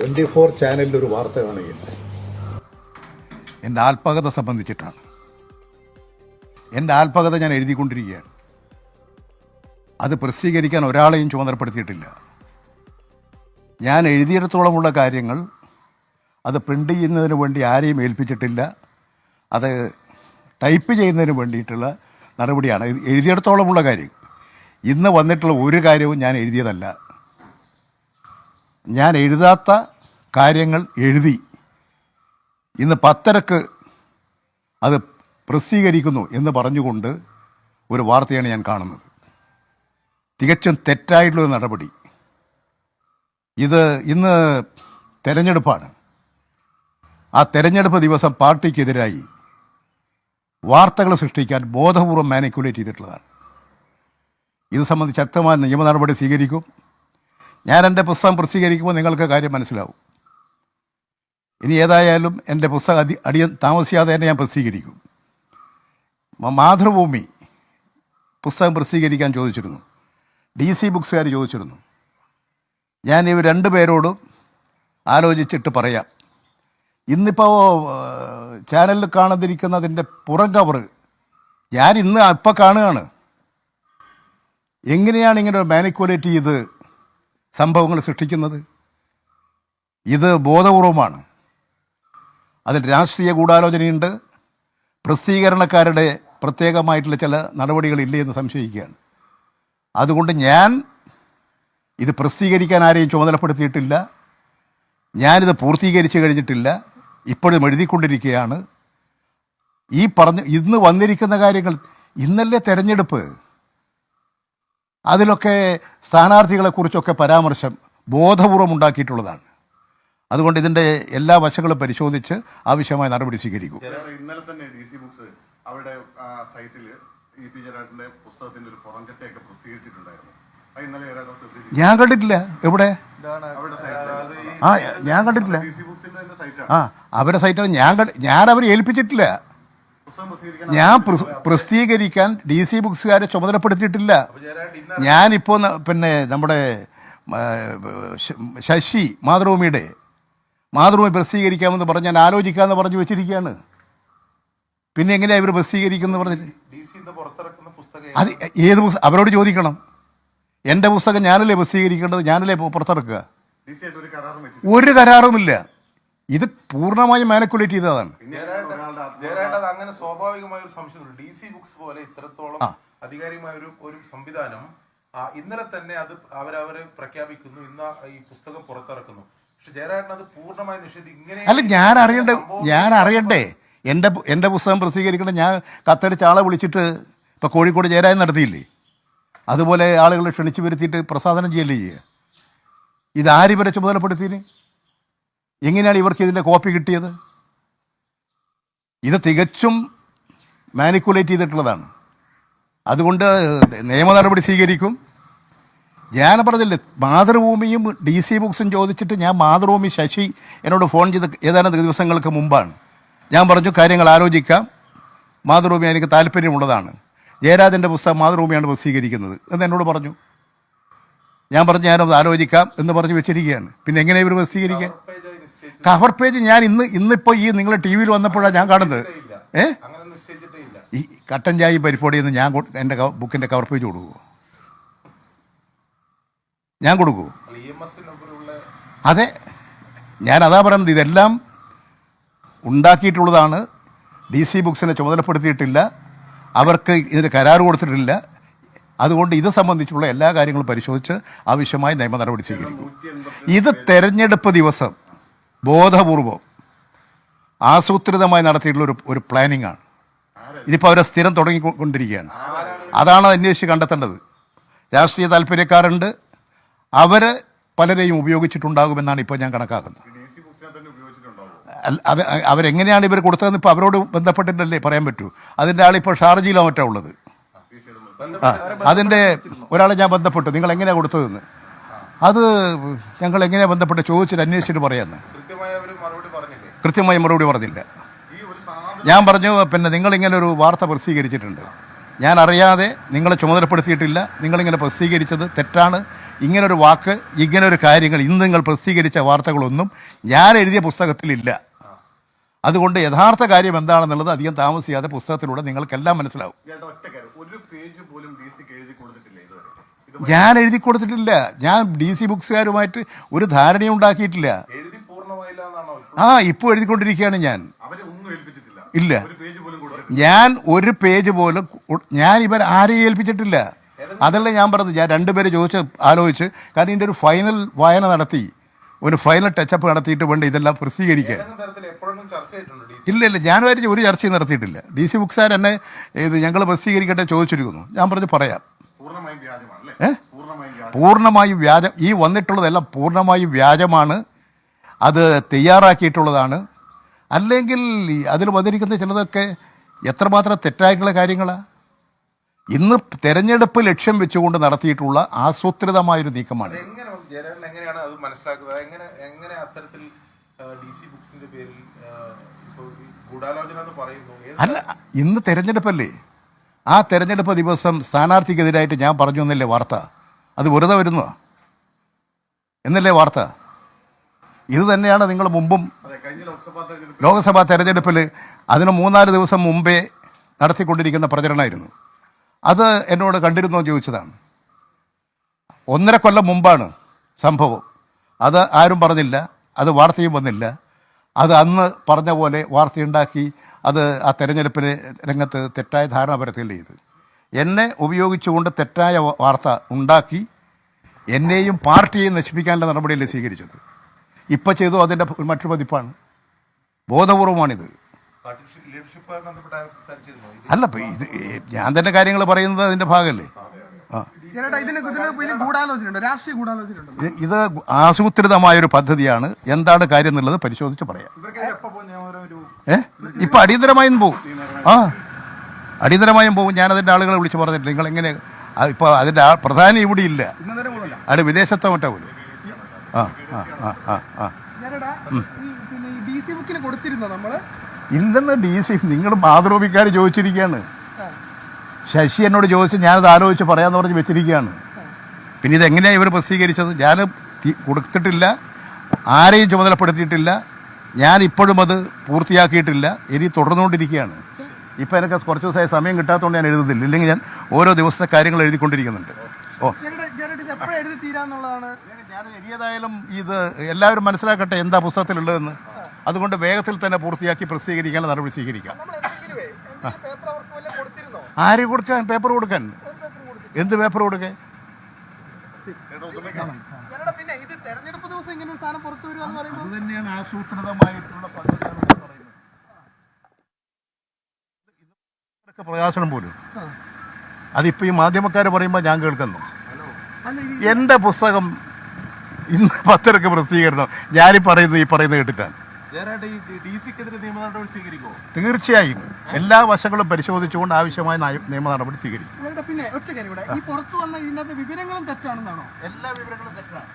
24 ചാനലിൽ ഒരു വാർത്ത കാണുകയുണ്ട്. എൻ്റെ ആത്മകഥ സംബന്ധിച്ചിട്ടാണ്. എൻ്റെ ആത്മകഥ ഞാൻ എഴുതിക്കൊണ്ടിരിക്കുകയാണ്. അത് പ്രസിദ്ധീകരിക്കാൻ ഒരാളെയും ചുമതലപ്പെടുത്തിയിട്ടില്ല. ഞാൻ എഴുതിയിടത്തോളമുള്ള കാര്യങ്ങൾ അത് പ്രിൻ്റ് ചെയ്യുന്നതിന് വേണ്ടി ആരെയും ഏൽപ്പിച്ചിട്ടില്ല. അത് ടൈപ്പ് ചെയ്യുന്നതിന് വേണ്ടിയിട്ടുള്ള നടപടിയാണ്. എഴുതിയിടത്തോളമുള്ള കാര്യം. ഇന്ന് വന്നിട്ടുള്ള ഒരു കാര്യവും ഞാൻ എഴുതിയതല്ല. ഞാൻ എഴുതാത്ത കാര്യങ്ങൾ എഴുതി ഇന്ന് 10:30 അത് പ്രസിദ്ധീകരിക്കുന്നു എന്ന് പറഞ്ഞുകൊണ്ട് ഒരു വാർത്തയാണ് ഞാൻ കാണുന്നത്. തികച്ചും തെറ്റായിട്ടുള്ളൊരു നടപടി. ഇത് ഇന്ന് തെരഞ്ഞെടുപ്പാണ്. ആ തെരഞ്ഞെടുപ്പ് ദിവസം പാർട്ടിക്കെതിരായി വാർത്തകൾ സൃഷ്ടിക്കാൻ ബോധപൂർവം മാനിക്കുലേറ്റ് ചെയ്തിട്ടുള്ളതാണ്. ഇത് സംബന്ധിച്ച് ശക്തമായ നിയമ നടപടി സ്വീകരിക്കും. ഞാൻ എൻ്റെ പുസ്തകം പ്രസിദ്ധീകരിക്കുമ്പോൾ നിങ്ങൾക്ക് കാര്യം മനസ്സിലാവും. ഇനി ഏതായാലും എൻ്റെ പുസ്തകം അധികം താമസിയാതെ തന്നെ ഞാൻ പ്രസിദ്ധീകരിക്കും. മാതൃഭൂമി പുസ്തകം പ്രസിദ്ധീകരിക്കാൻ ചോദിച്ചിരുന്നു. DC ബുക്സുകാർ ചോദിച്ചിരുന്നു. ഞാൻ ഇവർ 2 പേരോടും ആലോചിച്ചിട്ട് പറയാം. ഇന്നിപ്പോൾ ചാനലിൽ കാണാതിരിക്കുന്നതിൻ്റെ പുറം കവറ് ഞാൻ ഇന്ന് അപ്പം കാണുകയാണ്. എങ്ങനെയാണ് ഇങ്ങനെ ഒരു മാനിക്കുലേറ്റ് ചെയ്ത് സംഭവങ്ങൾ സൃഷ്ടിക്കുന്നത്? ഇത് ബോധപൂർവമാണ്. അതിൽ രാഷ്ട്രീയ ഗൂഢാലോചനയുണ്ട്. പ്രസിദ്ധീകരണക്കാരുടെ പ്രത്യേകമായിട്ടുള്ള ചില നടപടികളില്ലേ എന്ന് സംശയിക്കുകയാണ്. അതുകൊണ്ട് ഞാൻ ഇത് പ്രസിദ്ധീകരിക്കാൻ ആരെയും ചുമതലപ്പെടുത്തിയിട്ടില്ല. ഞാനിത് പൂർത്തീകരിച്ച് കഴിഞ്ഞിട്ടില്ല. ഇപ്പോഴും എഴുതിക്കൊണ്ടിരിക്കുകയാണ്. ഈ ഇന്ന് വന്നിരിക്കുന്ന കാര്യങ്ങൾ, ഇന്നല്ലേ തെരഞ്ഞെടുപ്പ്, അതിലൊക്കെ സ്ഥാനാർത്ഥികളെക്കുറിച്ചൊക്കെ പരാമർശം ബോധപൂർവം ഉണ്ടാക്കിയിട്ടുള്ളതാണ്. അതുകൊണ്ട് ഇതിൻ്റെ എല്ലാ വശങ്ങളും പരിശോധിച്ച് ആവശ്യമായ നടപടി സ്വീകരിക്കും. ഇന്നലെ തന്നെ DC ബുക്സ് അവരുടെ സൈറ്റിൽ EP ജയരാജന്റെ പുസ്തകത്തിന്റെ ഒരു പുറംചട്ടയൊക്കെ പ്രസിദ്ധീകരിച്ചിട്ടുണ്ടായിരുന്നു. ഞാൻ കണ്ടിട്ടില്ല. എവിടെ? ഞാൻ കണ്ടിട്ടില്ല. അവരുടെ സൈറ്റാണ്. ഞാൻ അവരെ ഏൽപ്പിച്ചിട്ടില്ല. ഞാൻ പ്രസിദ്ധീകരിക്കാൻ DC ബുക്സുകാരെ ചുമതലപ്പെടുത്തിയിട്ടില്ല. ഞാനിപ്പോൾ പിന്നെ നമ്മുടെ ശശി മാതൃഭൂമി പ്രസിദ്ധീകരിക്കാമെന്ന് പറഞ്ഞ് ഞാൻ ആലോചിക്കാമെന്ന് പറഞ്ഞു വെച്ചിരിക്കുകയാണ്. പിന്നെ എങ്ങനെയാണ് ഇവർ പ്രസിദ്ധീകരിക്കുന്നത് പറഞ്ഞിട്ട്? അത് ഏത് പുസ്തകം അവരോട് ചോദിക്കണം. എൻ്റെ പുസ്തകം ഞാനല്ലേ പ്രസിദ്ധീകരിക്കേണ്ടത്, ഞാനല്ലേ പുറത്തിറക്കുക? ഒരു കരാറുമില്ല. ഇത് പൂർണ്ണമായും മാനിക്കുലേറ്റ് ചെയ്തതാണ്. അങ്ങനെ സ്വാഭാവികമായ ഒരു സംശയം. DC ബുക്സ് പോലെ ഇത്രത്തോളം അധികാരികമായ ഒരു സംവിധാനം ഇന്നലെ തന്നെ അത് അവരവരെ പ്രഖ്യാപിക്കുന്നു, ഇന്ന് ഈ പുസ്തകം പുറത്തിറക്കുന്നു. പക്ഷെ ജയരാജൻ അത് പൂർണ്ണമായി നിഷേധിക്കും. അല്ല, ഞാൻ അറിയണ്ടേ എൻ്റെ പുസ്തകം പ്രസിദ്ധീകരിക്കണം. ഞാൻ കത്തടിച്ച ആളെ വിളിച്ചിട്ട് ഇപ്പം കോഴിക്കോട് ജയരാജൻ നടത്തിയില്ലേ, അതുപോലെ ആളുകളെ ക്ഷണിച്ചു വരുത്തിയിട്ട് പ്രസാദനം ചെയ്യല്ലേ ചെയ്യുക. ഇതാരിവരെ ചുമതലപ്പെടുത്തിന്? എങ്ങനെയാണ് ഇവർക്ക് ഇതിൻ്റെ കോപ്പി കിട്ടിയത്? ഇത് തികച്ചും മാനിക്കുലേറ്റ് ചെയ്തിട്ടുള്ളതാണ്. അതുകൊണ്ട് നിയമ നടപടി സ്വീകരിക്കും. ഞാൻ പറഞ്ഞില്ലേ, മാതൃഭൂമിയും DC ബുക്സും ചോദിച്ചിട്ട് ഞാൻ മാതൃഭൂമി ശശി എന്നോട് ഫോൺ ചെയ്ത് ഏതാനും ദിവസങ്ങൾക്ക് മുമ്പാണ്. ഞാൻ പറഞ്ഞു കാര്യങ്ങൾ ആലോചിക്കാം, മാതൃഭൂമി എനിക്ക് താല്പര്യമുള്ളതാണ്, ജയരാജൻ്റെ പുസ്തകം മാതൃഭൂമിയാണ് പ്രസിദ്ധീകരിക്കുന്നത് എന്ന് എന്നോട് പറഞ്ഞു. ഞാൻ പറഞ്ഞു ഞാനത് ആലോചിക്കാം എന്ന് പറഞ്ഞു വെച്ചിരിക്കുകയാണ്. പിന്നെ എങ്ങനെ ഇവർ പ്രസിദ്ധീകരിക്കുക? കവർ പേജ് ഞാൻ ഇന്നിപ്പോൾ ഈ നിങ്ങളെ TV വന്നപ്പോഴാണ് ഞാൻ കാണുന്നത്. ഈ കട്ടൻ ചായയും പരിപ്പോടിയെന്ന് ഞാൻ എൻ്റെ ബുക്കിൻ്റെ കവർ പേജ് കൊടുക്കുമോ? ഞാൻ കൊടുക്കുമോ? അതെ, ഞാൻ അതാ പറയുന്നത്. ഇതെല്ലാം ഉണ്ടാക്കിയിട്ടുള്ളതാണ്. DC ബുക്സിനെ ചുമതലപ്പെടുത്തിയിട്ടില്ല, അവർക്ക് ഇതിന് കരാർ കൊടുത്തിട്ടില്ല. അതുകൊണ്ട് ഇത് സംബന്ധിച്ചുള്ള എല്ലാ കാര്യങ്ങളും പരിശോധിച്ച് ആവശ്യമായ നിയമ നടപടി സ്വീകരിക്കും. ഇത് തെരഞ്ഞെടുപ്പ് ദിവസം ബോധപൂർവം ആസൂത്രിതമായി നടത്തിയിട്ടുള്ള ഒരു പ്ലാനിങ് ആണ്. ഇതിപ്പോൾ അവരെ സ്ഥിരം തുടങ്ങിക്കൊണ്ടിരിക്കുകയാണ്. അതാണ് അന്വേഷിച്ച് കണ്ടെത്തേണ്ടത്. രാഷ്ട്രീയ താല്പര്യക്കാരുണ്ട്, അവർ പലരെയും ഉപയോഗിച്ചിട്ടുണ്ടാകുമെന്നാണ് ഇപ്പോൾ ഞാൻ കണക്കാക്കുന്നത്. അത് അവരെങ്ങനെയാണ് ഇവർ കൊടുത്തതെന്ന് ഇപ്പോൾ അവരോട് ബന്ധപ്പെട്ടിട്ടല്ലേ പറയാൻ പറ്റൂ. അതിൻ്റെ ആളിപ്പോൾ ഷാർജയിലോ മറ്റോ ഉള്ളത്. അതിൻ്റെ ഒരാളെ ഞാൻ ബന്ധപ്പെട്ടു, നിങ്ങൾ എങ്ങനെയാണ് കൊടുത്തതെന്ന്. അത് ഞങ്ങൾ എങ്ങനെയാണ് ബന്ധപ്പെട്ട് ചോദിച്ചിട്ട് അന്വേഷിച്ചിട്ട് പറയാമെന്ന്. കൃത്യമായി മറുപടി പറഞ്ഞില്ല. ഞാൻ പറഞ്ഞു പിന്നെ നിങ്ങളിങ്ങനെ ഒരു വാർത്ത പ്രസിദ്ധീകരിച്ചിട്ടുണ്ട്, ഞാൻ അറിയാതെ നിങ്ങളെ ചുമതലപ്പെടുത്തിയിട്ടില്ല, നിങ്ങളിങ്ങനെ പ്രസിദ്ധീകരിച്ചത് തെറ്റാണ് ഇങ്ങനൊരു വാക്ക്, ഇങ്ങനൊരു കാര്യങ്ങൾ ഇന്ന് നിങ്ങൾ പ്രസിദ്ധീകരിച്ച വാർത്തകളൊന്നും ഞാൻ എഴുതിയ പുസ്തകത്തിലില്ല. അതുകൊണ്ട് യഥാർത്ഥ കാര്യം എന്താണെന്നുള്ളത് അധികം താമസിയാതെ പുസ്തകത്തിലൂടെ നിങ്ങൾക്കെല്ലാം മനസ്സിലാവും. ഒരു പേജ് പോലും DC ക്ക് എഴുതി കൊടുത്തിട്ടില്ല ഇതുവരെ. ഞാൻ എഴുതി കൊടുത്തിട്ടില്ല. ഞാൻ DC ബുക്സുകാരുമായിട്ട് ഒരു ധാരണയും ഉണ്ടാക്കിയിട്ടില്ല. എഴുതി പൂർണ്ണമായില്ല എന്നാണോ? ഇപ്പോൾ എഴുതിക്കൊണ്ടിരിക്കുകയാണ് ഞാൻ. അവരെ ഒന്നും ഏൽപ്പിച്ചിട്ടില്ല. ഇല്ല, ഒരു പേജ് പോലും കൊടുത്തിട്ടില്ല. ഞാൻ ഒരു പേജ് പോലും ഞാൻ ഇവർ ആരെയും ഏൽപ്പിച്ചിട്ടില്ല. അതല്ല ഞാൻ പറഞ്ഞത്. ഞാൻ രണ്ടുപേര് ആലോചിച്ച്, കാരണം ഇതിൻ്റെ ഒരു ഫൈനൽ വായന നടത്തി, ഒരു ഫൈനൽ ടച്ചപ്പ് നടത്തിയിട്ട് വേണ്ട ഇതെല്ലാം പ്രസിദ്ധീകരിക്കാൻ. ഇല്ല, ഞാൻ ഒരു ചർച്ചയും നടത്തിയിട്ടില്ല. DC ബുക്സുകാർ എന്നെ ഇത് ഞങ്ങൾ പ്രസിദ്ധീകരിക്കട്ടെ ചോദിച്ചിരിക്കുന്നു. ഞാൻ പറഞ്ഞു പറയാം. പൂർണ്ണമായും വ്യാജം. ഈ വന്നിട്ടുള്ളതെല്ലാം പൂർണ്ണമായും വ്യാജമാണ്. അത് തയ്യാറാക്കിയിട്ടുള്ളതാണ്. അല്ലെങ്കിൽ അതിൽ വന്നിരിക്കുന്ന ചിലതൊക്കെ എത്രമാത്രം തെറ്റായിട്ടുള്ള കാര്യങ്ങളാണ്. ഇന്ന് തെരഞ്ഞെടുപ്പ് ലക്ഷ്യം വെച്ചുകൊണ്ട് നടത്തിയിട്ടുള്ള ആസൂത്രിതമായൊരു നീക്കമാണ്. എങ്ങനെയാണ് അത് മനസ്സിലാക്കുന്നത്? എങ്ങനെ അത്തരത്തിൽ DC ബുക്സിന്റെ പേരിൽ ഗൂഢാലോചന എന്ന് പറയുന്നു? അല്ല, ഇന്ന് തെരഞ്ഞെടുപ്പല്ലേ. ആ തെരഞ്ഞെടുപ്പ് ദിവസം സ്ഥാനാർത്ഥിക്കെതിരായിട്ട് ഞാൻ പറഞ്ഞു എന്നല്ലേ വാർത്ത. അത് വെറുതെ വരുന്നു എന്നല്ലേ വാർത്ത. ഇത് തന്നെയാണ് നിങ്ങൾ മുമ്പും ലോക്സഭാ തെരഞ്ഞെടുപ്പിൽ അതിന് 3-4 ദിവസം മുമ്പേ നടത്തിക്കൊണ്ടിരിക്കുന്ന പ്രചരണമായിരുന്നു. അത് എന്നോട് കണ്ടിരുന്നോ ചോദിച്ചതാണ്. 1.5 കൊല്ലം മുമ്പാണ് സംഭവം. അത് ആരും പറഞ്ഞില്ല, അത് വാർത്തയും വന്നില്ല. അത് അന്ന് പറഞ്ഞ പോലെ വാർത്തയുണ്ടാക്കി അത് ആ തെരഞ്ഞെടുപ്പിന് രംഗത്ത് തെറ്റായ ധാരണ പരത്തുകയല്ലേ ചെയ്ത്. എന്നെ ഉപയോഗിച്ചുകൊണ്ട് തെറ്റായ വാർത്ത ഉണ്ടാക്കി എന്നെയും പാർട്ടിയെയും നശിപ്പിക്കാനുള്ള നടപടിയല്ലേ സ്വീകരിച്ചത്. ഇപ്പം ചെയ്തു അതിൻ്റെ മറ്റൊരു പതിപ്പാണ്. ബോധപൂർവമാണിത്. അല്ല, ഇത് ഞാൻ തന്നെ കാര്യങ്ങൾ പറയുന്നത് അതിൻ്റെ ഭാഗമല്ലേ. ഇത് ആസൂത്രിതമായൊരു പദ്ധതിയാണ്. എന്താണ് കാര്യം എന്നുള്ളത് പരിശോധിച്ച് പറയാം. ഇപ്പം അടിയന്തരമായും പോവും. അടിയന്തരമായും പോവും. ഞാനതിൻ്റെ ആളുകളെ വിളിച്ച് പറഞ്ഞിട്ട് നിങ്ങൾ എങ്ങനെ ഇപ്പോൾ അതിൻ്റെ പ്രധാനി ഇവിടെ ഇല്ല, അത് വിദേശത്തോ മറ്റോ പോലും. ഇല്ലെന്ന് DC നിങ്ങൾ മാതൃഭൂമിക്കാർ ചോദിച്ചിരിക്കുകയാണ്. ശശി എന്നോട് ചോദിച്ച് ഞാനത് ആലോചിച്ച് പറയാമെന്ന് പറഞ്ഞ് വെച്ചിരിക്കുകയാണ്. പിന്നെ ഇതെങ്ങനെയാണ് ഇവർ പ്രസിദ്ധീകരിച്ചത്? ഞാൻ കൊടുത്തിട്ടില്ല, ആരെയും ചുമതലപ്പെടുത്തിയിട്ടില്ല. ഞാൻ ഇപ്പോഴും അത് പൂർത്തിയാക്കിയിട്ടില്ല. ഇനി തുടർന്നുകൊണ്ടിരിക്കുകയാണ്. ഇപ്പം എനിക്ക് കുറച്ച് ദിവസമായി സമയം കിട്ടാത്തതുകൊണ്ട് ഞാൻ എഴുതുന്നില്ല. ഇല്ലെങ്കിൽ ഞാൻ ഓരോ ദിവസത്തെ കാര്യങ്ങൾ എഴുതിക്കൊണ്ടിരിക്കുന്നുണ്ട്. ഞാൻ ഏതായാലും ഇത് എല്ലാവരും മനസ്സിലാക്കട്ടെ എന്താ പുസ്തകത്തിലുള്ളതെന്ന്. അതുകൊണ്ട് വേഗത്തിൽ തന്നെ പൂർത്തിയാക്കി പ്രസിദ്ധീകരിക്കാൻ നടപടി സ്വീകരിക്കാം. ആര് കൊടുക്കാൻ? പേപ്പർ കൊടുക്കാൻ. എന്ത് പേപ്പർ കൊടുക്കാൻ? അത് തന്നെയാണ് ആസൂത്രിതമായിട്ടുള്ള പദ്ധതിയാണ് പറയുന്നത്. പ്രകാശനം പോലും അതിപ്പോൾ ഈ മാധ്യമക്കാർ പറയുമ്പോൾ ഞാൻ കേൾക്കുന്നു. എൻ്റെ പുസ്തകം ഇന്ന് 10 പ്രസിദ്ധീകരണം ഞാനീ പറയുന്നത് കേട്ടിട്ടാണ്. തീർച്ചയായും എല്ലാ വശങ്ങളും പരിശോധിച്ചുകൊണ്ട് ആവശ്യമായ നിയമ നടപടി സ്വീകരിക്കും. പിന്നെ ഒറ്റ കാര്യം കൂടെ, ഈ പുറത്തു വന്ന ഇതിനകത്ത് വിവരങ്ങളും തെറ്റാണെന്നാണോ? എല്ലാ വിവരങ്ങളും തെറ്റാണ്.